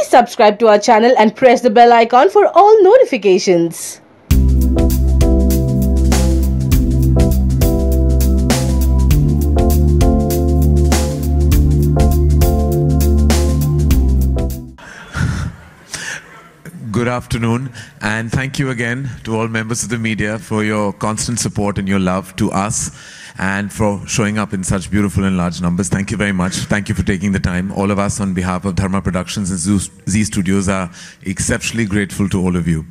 subscribe to our channel and press the bell icon for all notifications. Good afternoon, and thank you again to all members of the media for your constant support and your love to us and for showing up in such beautiful and large numbers. Thank you very much. Thank you for taking the time. All of us on behalf of Dharma Productions and Z Studios are exceptionally grateful to all of you.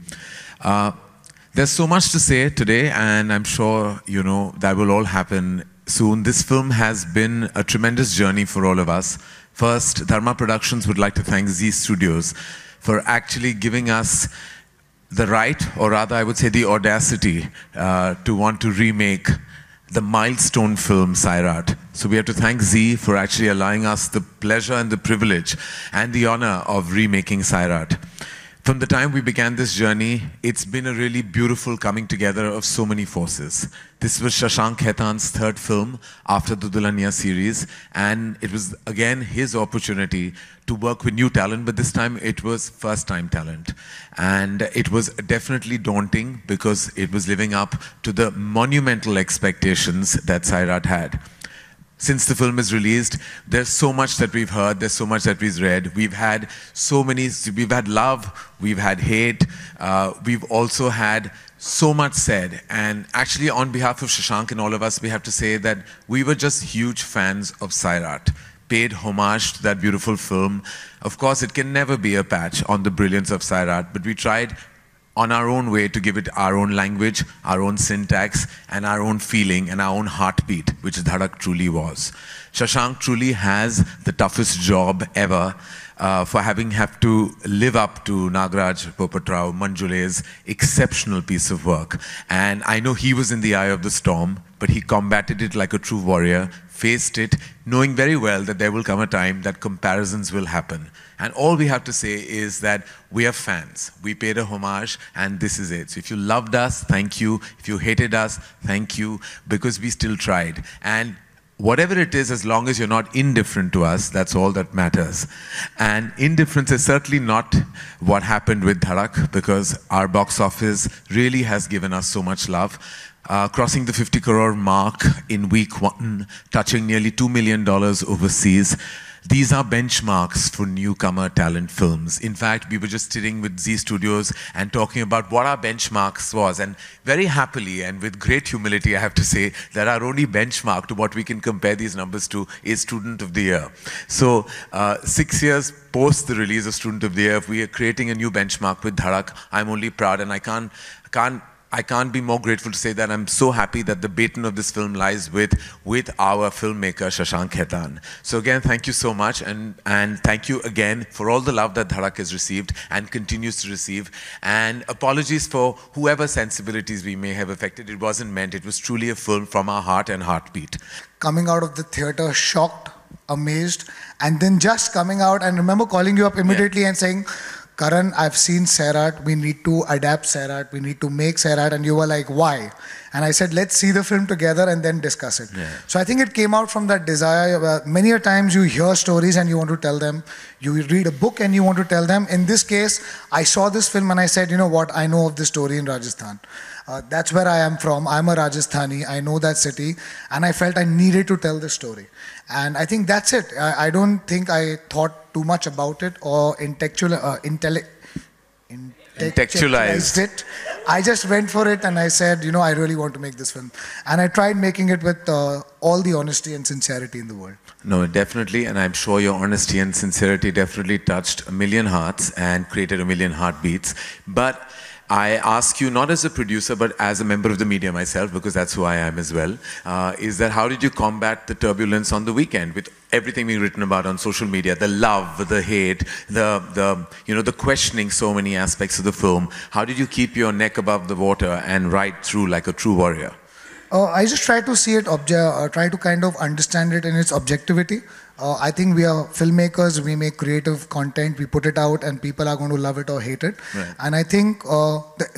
There's so much to say today, and I'm sure you know that will all happen soon. This film has been a tremendous journey for all of us. First, Dharma Productions would like to thank Z Studios for actually giving us the right, or rather I would say the audacity, to want to remake the milestone film Sairat. So we have to thank Z for actually allowing us the pleasure and the privilege and the honor of remaking Sairat. From the time we began this journey, it's been a really beautiful coming together of so many forces. This was Shashank Khaitan's third film after the Dulhania series, and it was again his opportunity to work with new talent, but this time it was first-time talent. And it was definitely daunting because it was living up to the monumental expectations that Sairat had. Since the film is released, there's so much that we've heard, there's so much that we've read. We've had love, we've had hate, we've also had so much said. And actually on behalf of Shashank and all of us, we have to say that we were just huge fans of Sairat, paid homage to that beautiful film. Of course, it can never be a patch on the brilliance of Sairat, but we tried on our own way to give it our own language, our own syntax, and our own feeling and our own heartbeat, which Dhadak truly was. Shashank truly has the toughest job ever for having have to live up to Nagaraj Popatrao Manjule's exceptional piece of work. And I know he was in the eye of the storm, but he combated it like a true warrior, faced it, knowing very well that there will come a time that comparisons will happen. And all we have to say is that we are fans. We paid a homage, and this is it. So if you loved us, thank you. If you hated us, thank you, because we still tried. And whatever it is, as long as you're not indifferent to us, that's all that matters. And indifference is certainly not what happened with Dhadak, because our box office really has given us so much love. Crossing the 50 crore mark in week 1, touching nearly $2 million overseas. These are benchmarks for newcomer talent films. In fact, we were just sitting with Z Studios and talking about what our benchmarks was. And very happily and with great humility, I have to say that our only benchmark to what we can compare these numbers to is Student of the Year. So 6 years post the release of Student of the Year, if we are creating a new benchmark with Dhadak, I'm only proud, and I can't be more grateful to say that I'm so happy that the baton of this film lies with our filmmaker, Shashank Khaitan. So again, thank you so much, and thank you again for all the love that Dhadak has received and continues to receive. And apologies for whoever sensibilities we may have affected. It wasn't meant. It was truly a film from our heart and heartbeat. Coming out of the theater, shocked, amazed, and then just coming out, and remember calling you up immediately and saying, Karan, I've seen Sairat, we need to adapt Sairat, we need to make Sairat, and you were like, why? And I said, let's see the film together and then discuss it. Yeah. So I think it came out from that desire. Many a times you hear stories and you want to tell them, you read a book and you want to tell them. In this case, I saw this film and I said, you know what, I know of this story in Rajasthan. That's where I am from. I'm a Rajasthani. I know that city. And I felt I needed to tell the story. And I think that's it. I don't think I thought too much about it or intellectualized it. I just went for it and I said, you know, I really want to make this film. And I tried making it with all the honesty and sincerity in the world. No, definitely. And I'm sure your honesty and sincerity definitely touched a million hearts and created a million heartbeats. But I ask you, not as a producer, but as a member of the media myself, because that's who I am as well, is that how did you combat the turbulence on the weekend with everything being written about on social media, the love, the hate, the questioning so many aspects of the film? How did you keep your neck above the water and ride through like a true warrior? I just try to see it, try to kind of understand it in its objectivity. I think we are filmmakers, we make creative content, we put it out and people are going to love it or hate it. Right. And I think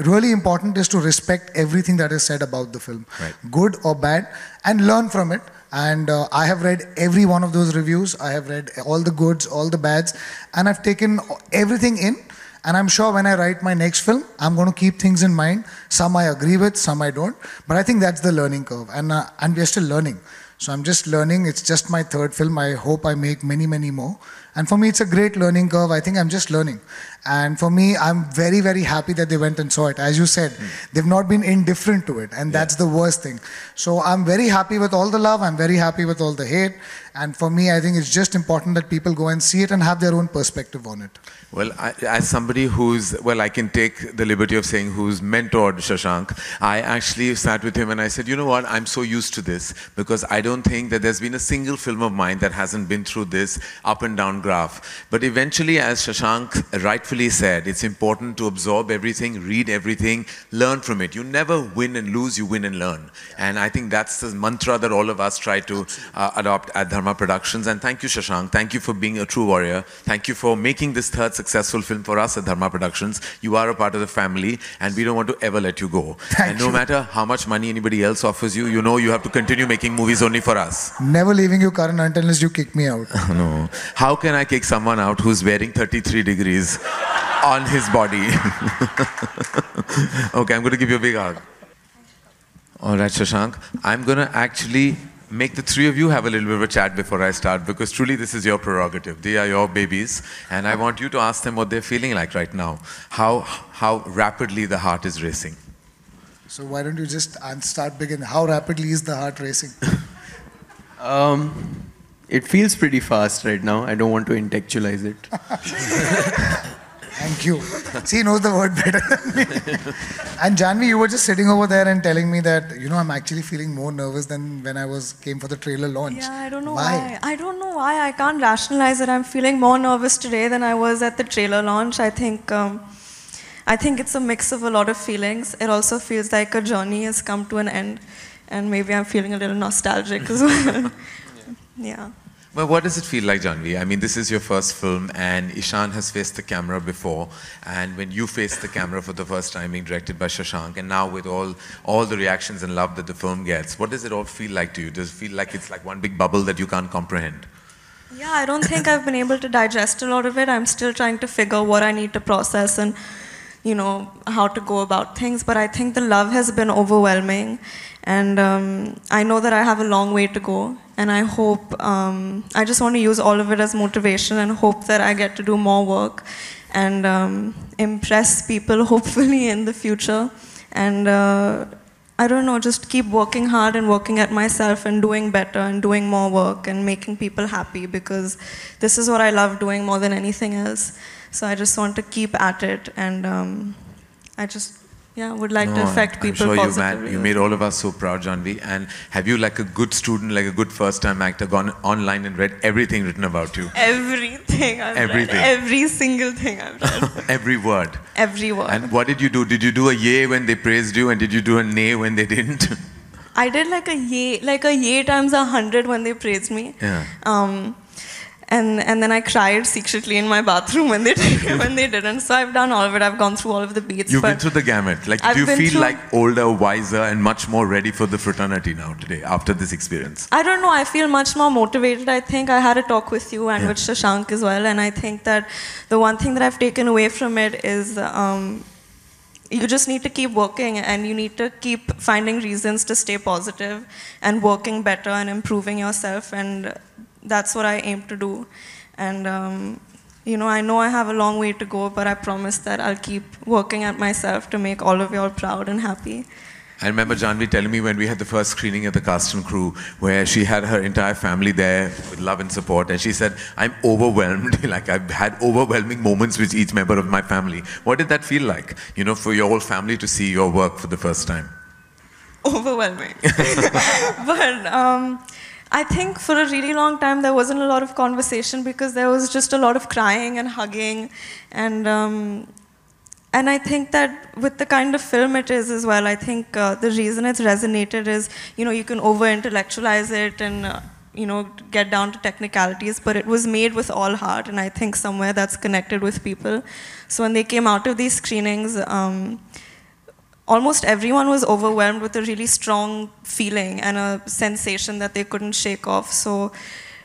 really important is to respect everything that is said about the film, right, good or bad, and learn from it. And I have read every one of those reviews. I have read all the goods, all the bads, and I've taken everything in. And I'm sure when I write my next film, I'm going to keep things in mind. Some I agree with, some I don't. But I think that's the learning curve. And we're still learning. So I'm just learning. It's just my third film. I hope I make many, many more. And for me, it's a great learning curve. I think I'm just learning. And for me, I'm very, very happy that they went and saw it. As you said, they've not been indifferent to it. And that's the worst thing. So I'm very happy with all the love. I'm very happy with all the hate. And for me, I think it's just important that people go and see it and have their own perspective on it. Well, as somebody who's, well, I can take the liberty of saying who's mentored Shashank, I actually sat with him and I said, you know what, I'm so used to this because I don't think that there's been a single film of mine that hasn't been through this up and down graph. But eventually, as Shashank rightfully said, it's important to absorb everything, read everything, learn from it. You never win and lose, you win and learn. And I think that's the mantra that all of us try to adopt at Dharma Productions. And thank you, Shashank. Thank you for being a true warrior. Thank you for making this third successful film for us at Dharma Productions. You are a part of the family and we don't want to ever let you go. And no matter how much money anybody else offers you, you know you have to continue making movies only for us. Never leaving you, Karan, unless you kick me out. No. How can I kick someone out who's wearing 33 degrees on his body? Okay, I'm going to give you a big hug. All right, Shashank. I'm going to actually make the three of you have a little bit of a chat before I start because truly this is your prerogative. They are your babies and I want you to ask them what they're feeling like right now. How rapidly the heart is racing. So why don't you just start begin? How rapidly is the heart racing? It feels pretty fast right now. I don't want to intellectualize it. Thank you. See, he knows the word better than me. And Janhvi, you were just sitting over there and telling me that, you know, I'm actually feeling more nervous than when I came for the trailer launch. Yeah, I don't know why. I don't know why. I can't rationalize it. I'm feeling more nervous today than I was at the trailer launch. I think it's a mix of a lot of feelings. It also feels like a journey has come to an end. And maybe I'm feeling a little nostalgic as well. Yeah. Well, what does it feel like, Janhvi? I mean, this is your first film, and Ishaan has faced the camera before. And when you faced the camera for the first time, being directed by Shashank, and now with all the reactions and love that the film gets, what does it all feel like to you? Does it feel like it's like one big bubble that you can't comprehend? Yeah, I don't think I've been able to digest a lot of it. I'm still trying to figure what I need to process and, you know, how to go about things. But I think the love has been overwhelming. And I know that I have a long way to go. And I hope, I just want to use all of it as motivation and hope that I get to do more work and impress people, hopefully, in the future. And I don't know, just keep working hard and working at myself and doing better and doing more work and making people happy because this is what I love doing more than anything else. So I just want to keep at it and I just would like to affect people positively. I'm sure you made all of us so proud, Janhvi. And have you, like a good student, like a good first-time actor, gone online and read everything written about you? Everything I've read. Every single thing I've read. Every word? Every word. And what did you do? Did you do a yay when they praised you and did you do a nay when they didn't? I did like a yay times 100 when they praised me. Yeah. And then I cried secretly in my bathroom when they didn't. So I've done all of it. I've gone through all of the beats. You've been through the gamut. Like, do you feel like older, wiser, and much more ready for the fraternity now today after this experience? I don't know. I feel much more motivated. I think I had a talk with you and with Shashank as well. And I think that the one thing that I've taken away from it is you just need to keep working and you need to keep finding reasons to stay positive and working better and improving yourself. And that's what I aim to do. And, you know I have a long way to go, but I promise that I'll keep working at myself to make all of you all proud and happy. I remember Janhvi telling me when we had the first screening at the cast and crew, where she had her entire family there with love and support, and she said, I'm overwhelmed. Like, I've had overwhelming moments with each member of my family. What did that feel like, you know, for your whole family to see your work for the first time? Overwhelming. But I think for a really long time there wasn't a lot of conversation because there was just a lot of crying and hugging. And I think that with the kind of film it is as well, I think the reason it's resonated is, you know, you can over-intellectualize it and, you know, get down to technicalities, but it was made with all heart, and I think somewhere that's connected with people. So when they came out of these screenings, almost everyone was overwhelmed with a really strong feeling and a sensation that they couldn't shake off. So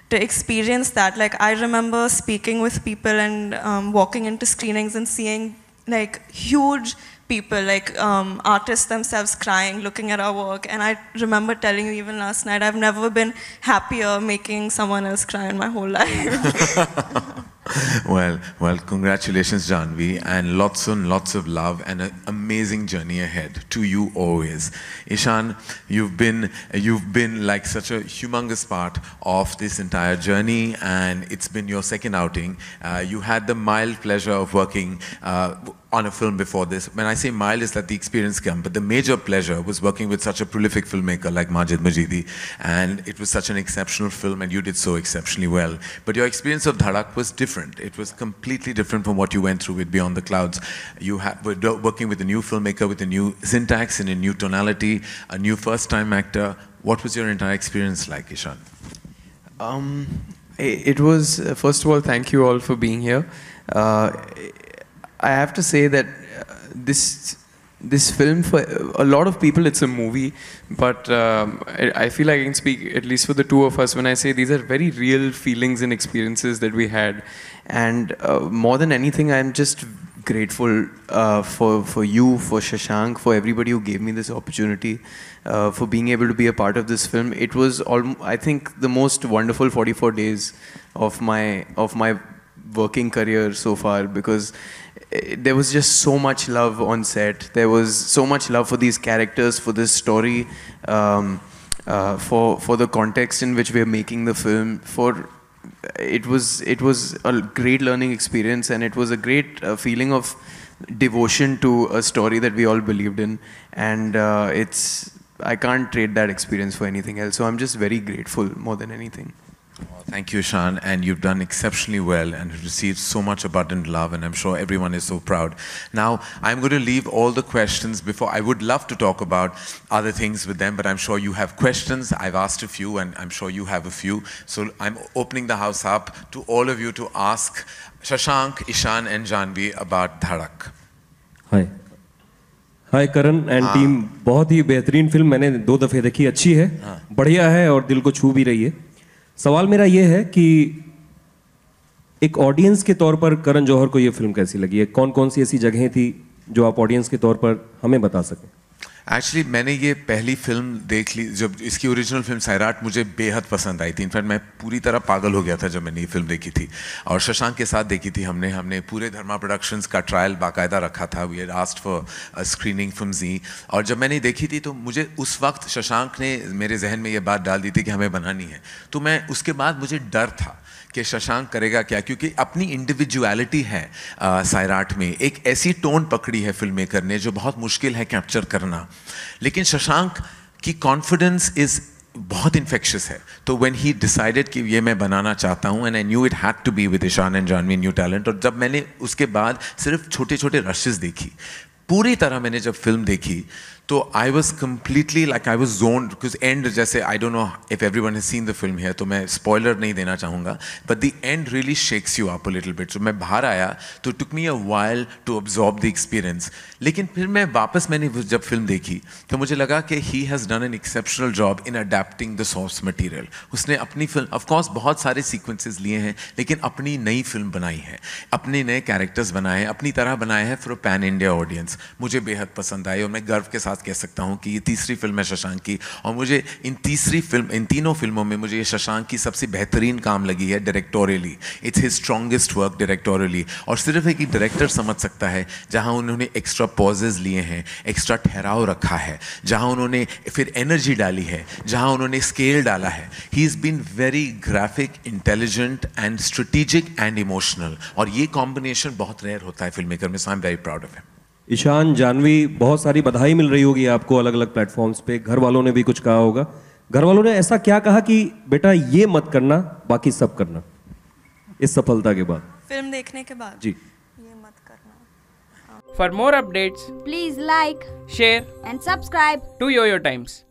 to experience that, like I remember speaking with people and walking into screenings and seeing like huge people, like artists themselves crying, looking at our work. And I remember telling you even last night, I've never been happier making someone else cry in my whole life. Well, congratulations, Janhvi, and lots of love and an amazing journey ahead to you always. Ishaan, you've been like such a humongous part of this entire journey, and it's been your second outing. You had the mild pleasure of working on a film before this. When I say mild, is that the experience came, but the major pleasure was working with such a prolific filmmaker like Majid Majidi, and it was such an exceptional film, and you did so exceptionally well. But your experience of Dhadak was different. It was completely different from what you went through with Beyond the Clouds. You were working with a new filmmaker with a new syntax and a new tonality, a new first-time actor. What was your entire experience like, Ishaan? It was, first of all, thank you all for being here. I have to say that this film, for a lot of people, it's a movie, but I feel like I can speak, at least for the two of us, when I say these are very real feelings and experiences that we had. And more than anything, I'm just grateful for you, for Shashank, for everybody who gave me this opportunity, for being able to be a part of this film. It was, I think, the most wonderful 44 days of my working career so far, because there was just so much love on set. There was so much love for these characters, for this story, for the context in which we are making the film. It was a great learning experience, and it was a great feeling of devotion to a story that we all believed in. And I can't trade that experience for anything else. So I'm just very grateful more than anything. Well, thank you, Ishaan, and you've done exceptionally well and received so much abundant love, and I'm sure everyone is so proud. Now, I'm going to leave all the questions before. I would love to talk about other things with them, but I'm sure you have questions. I've asked a few, and I'm sure you have a few. So I'm opening the house up to all of you to ask Shashank, Ishaan, and Janhvi about Dhadak. Hi Karan and team, बहुत ही बेहतरीन film मैंने 2 दफ़े देखी, अच्छी है, बढ़िया है और दिल को छू भी रही है. सवाल मेरा ये है कि एक ऑडियंस के तौर पर करण जौहर को ये फिल्म कैसी लगी है? कौन कौन सी ऐसी जगहें थी जो आप ऑडियंस के तौर पर हमें बता सकें? एक्चुअली मैंने ये पहली फिल्म देख ली, जब इसकी ओरिजिनल फिल्म सैराट मुझे बेहद पसंद आई थी. इनफैक्ट मैं पूरी तरह पागल हो गया था जब मैंने ये फिल्म देखी थी, और शशांक के साथ देखी थी हमने पूरे धर्मा प्रोडक्शंस का ट्रायल बाकायदा रखा था. We had asked for a screening from Zee, और जब मैंने देखी थी तो मुझे उस वक्त शशांक ने मेरे जहन में ये बात डाल दी थी कि हमें बनानी है. तो मैं उसके बाद मुझे डर था कि शशांक करेगा क्या, क्योंकि अपनी इंडिविजुअलिटी है सैराट में, एक ऐसी टोन पकड़ी है फिल्म मेकर ने जो बहुत मुश्किल है कैप्चर करना. लेकिन शशांक की कॉन्फिडेंस इज बहुत इन्फेक्शियस है. तो व्हेन ही डिसाइडेड कि ये मैं बनाना चाहता हूँ, and I knew it had to be with Ishaan and Janhvi, new talent. और जब मैंने उसके बाद सिर्फ छोटे छोटे रशेस देखी, पूरी तरह मैंने जब फिल्म देखी तो I was completely like I was zoned, because and जैसे I don't know if everyone has seen the film है, तो मैं स्पॉइलर नहीं देना चाहूँगा, but the end really shakes you up a little bit. तो मैं बाहर आया तो took me a while to absorb the experience. लेकिन फिर मैं वापस मैंने जब फिल्म देखी तो मुझे लगा कि he has done an exceptional job in adapting the source material. उसने अपनी फिल्म, ऑफकोर्स बहुत सारे सीक्वेंसेस लिए हैं, लेकिन अपनी नई फिल्म बनाई है, अपने नए कैरेक्टर्स बनाए हैं, अपनी तरह बनाए हैं for a pan India audience. मुझे बेहद पसंद आई, और मैं गर्व के साथ कह सकता हूँ कि ये तीसरी फिल्म है शशांक की, और मुझे इन तीनों फिल्मों में मुझे ये शशांक की सबसे बेहतरीन काम लगी है directorially. It's his strongest work directorially. और सिर्फ एक डायरेक्टर समझ सकता है जहाँ उन्होंने एक्स्ट्रा पॉजेज लिए हैं, एक्स्ट्रा ठहराव रखा है, जहाँ उन्होंने फिर एनर्जी डाली है, जहाँ उन्होंने स्केल डाला है. He is been very graphic, intelligent and strategic and emotional, और ये कॉम्बिनेशन बहुत रेयर होता है फिल्म मेकर में. So I am very proud of him. Ishaan, Janhvi, बहुत सारी बधाई मिल रही होगी आपको अलग अलग प्लेटफॉर्म्स पे. घर वालों ने भी कुछ कहा होगा. घर वालों ने ऐसा क्या कहा कि बेटा ये मत करना, बाकी सब करना, इस सफलता के बाद? फिल्म देखने के बाद जी, ये मत करना. For more updates, Please like, share and subscribe to YOYO Times.